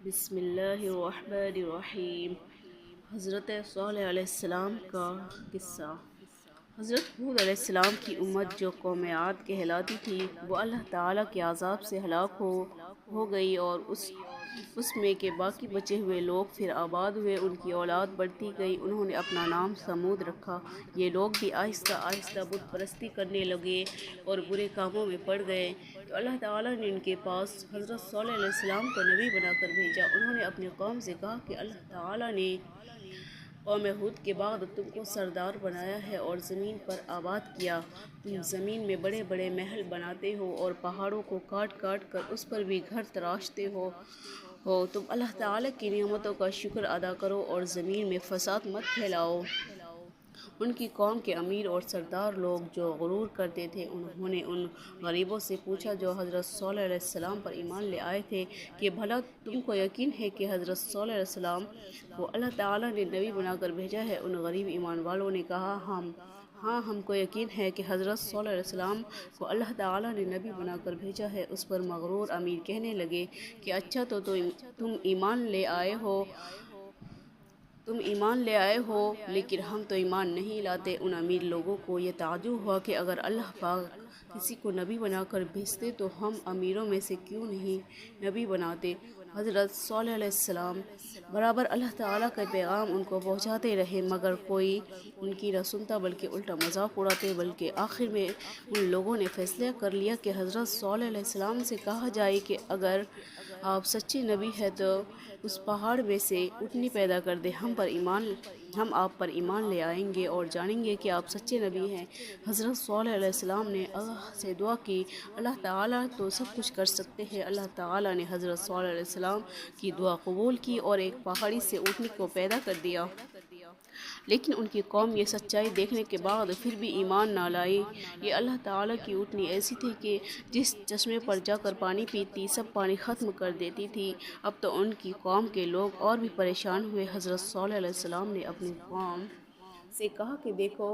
بسم اللہ الرحمن الرحیم۔ حضرت صالح علیہ السلام کا قصہ۔ حضرت ہود علیہ السلام کی امت جو قوم عاد کہلاتی تھی وہ اللہ تعالیٰ کے عذاب سے ہلاک ہو گئی، اور اس میں کے باقی بچے ہوئے لوگ پھر آباد ہوئے، ان کی اولاد بڑھتی گئی، انہوں نے اپنا نام سمود رکھا۔ یہ لوگ بھی آہستہ آہستہ بت پرستی کرنے لگے اور برے کاموں میں پڑ گئے، تو اللہ تعالیٰ نے ان کے پاس حضرت صالح علیہ السلام کو نبی بنا کر بھیجا۔ انہوں نے اپنی قوم سے کہا کہ اللہ تعالیٰ نے قوم ہود کے بعد تم کو سردار بنایا ہے اور زمین پر آباد کیا۔ تم زمین میں بڑے بڑے محل بناتے ہو اور پہاڑوں کو کاٹ کاٹ کر اس پر بھی گھر تراشتے ہو۔ تم اللہ تعالیٰ کی نعمتوں کا شکر ادا کرو اور زمین میں فساد مت پھیلاؤ۔ ان کی قوم کے امیر اور سردار لوگ جو غرور کرتے تھے، انہوں نے ان غریبوں سے پوچھا جو حضرت صالح علیہ السلام پر ایمان لے آئے تھے کہ بھلا تم کو یقین ہے کہ حضرت صالح علیہ السلام کو اللہ تعالیٰ نے نبی بنا کر بھیجا ہے؟ ان غریب ایمان والوں نے کہا ہاں ہم کو یقین ہے کہ حضرت صالح علیہ السلام کو اللہ تعالیٰ نے نبی بنا کر بھیجا ہے۔ اس پر مغرور امیر کہنے لگے کہ اچھا تو تم ایمان لے آئے ہو لیکن ہم تو ایمان نہیں لاتے۔ ان امیر لوگوں کو یہ تعجب ہوا کہ اگر اللہ پاک کسی کو نبی بنا کر بھیجتے تو ہم امیروں میں سے کیوں نہیں نبی بناتے۔ حضرت صالح علیہ السلام برابر اللہ تعالیٰ کا پیغام ان کو پہنچاتے رہے، مگر کوئی ان کی نہ سنتا بلکہ الٹا مذاق اڑاتے۔ بلکہ آخر میں ان لوگوں نے فیصلہ کر لیا کہ حضرت صالح علیہ السلام سے کہا جائے کہ اگر آپ سچے نبی ہیں تو اس پہاڑ میں سے اونٹنی پیدا کر دیں، ہم آپ پر ایمان لے آئیں گے اور جانیں گے کہ آپ سچے نبی ہیں۔ حضرت صالح علیہ السلام نے اللہ سے دعا کی، اللہ تعالیٰ تو سب کچھ کر سکتے ہیں۔ اللہ تعالیٰ نے حضرت صالح علیہ السلام کی دعا قبول کی اور ایک پہاڑی سے اونٹنی کو پیدا کر دیا۔ لیکن ان کی قوم یہ سچائی دیکھنے کے بعد پھر بھی ایمان نہ لائی۔ یہ اللہ تعالیٰ کی اونٹنی ایسی تھی کہ جس چشمے پر جا کر پانی پیتی سب پانی ختم کر دیتی تھی۔ اب تو ان کی قوم کے لوگ اور بھی پریشان ہوئے۔ حضرت صالح علیہ السلام نے اپنی قوم سے کہا کہ دیکھو،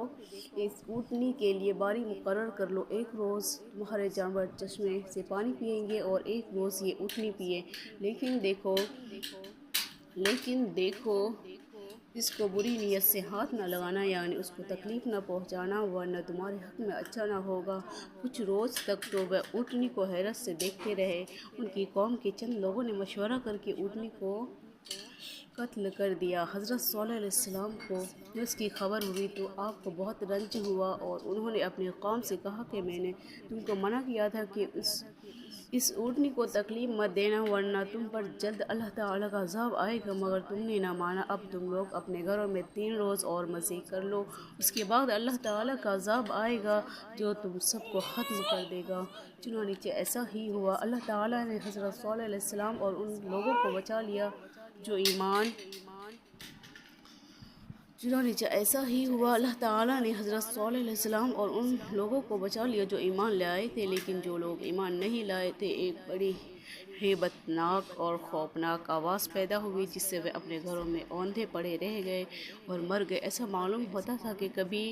اس اونٹنی کے لیے باری مقرر کر لو، ایک روز تمہارے جانور چشمے سے پانی پئیں گے اور ایک روز یہ اونٹنی پیے۔ لیکن دیکھو اس کو بری نیت سے ہاتھ نہ لگانا، یعنی اس کو تکلیف نہ پہنچانا، ورنہ تمہارے حق میں اچھا نہ ہوگا۔ کچھ روز تک تو وہ اونٹنی کو حیرت سے دیکھتے رہے۔ ان کی قوم کے چند لوگوں نے مشورہ کر کے اونٹنی کو قتل کر دیا۔ حضرت صالح علیہ السلام کو اس کی خبر ہوئی تو آپ کو بہت رنج ہوا اور انہوں نے اپنی قوم سے کہا کہ میں نے تم کو منع کیا تھا کہ اس اونٹنی کو تکلیف مت دینا، ورنہ تم پر جلد اللہ تعالیٰ کا عذاب آئے گا، مگر تم نے نہ مانا۔ اب تم لوگ اپنے گھروں میں 3 روز اور مزے کر لو، اس کے بعد اللہ تعالیٰ کا عذاب آئے گا جو تم سب کو ختم کر دے گا۔ چنانچہ ایسا ہی ہوا۔ اللہ تعالیٰ نے حضرت صالح علیہ السلام اور ان لوگوں کو بچا لیا جو ایمان لے آئے تھے، لیکن جو لوگ ایمان نہیں لائے تھے ایک بڑی ہیبت ناک اور خوفناک آواز پیدا ہوئی، جس سے وہ اپنے گھروں میں اوندھے پڑے رہ گئے اور مر گئے۔ ایسا معلوم ہوتا تھا کہ کبھی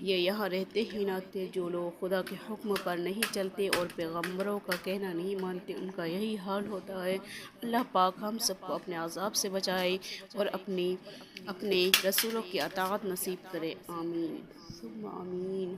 یہ یہاں رہتے ہی نہ تھے۔ جو لوگ خدا کے حکم پر نہیں چلتے اور پیغمبروں کا کہنا نہیں مانتے، ان کا یہی حال ہوتا ہے۔ اللہ پاک ہم سب کو اپنے عذاب سے بچائے اور اپنے رسولوں کی اطاعت نصیب کرے۔ آمین ثم آمین۔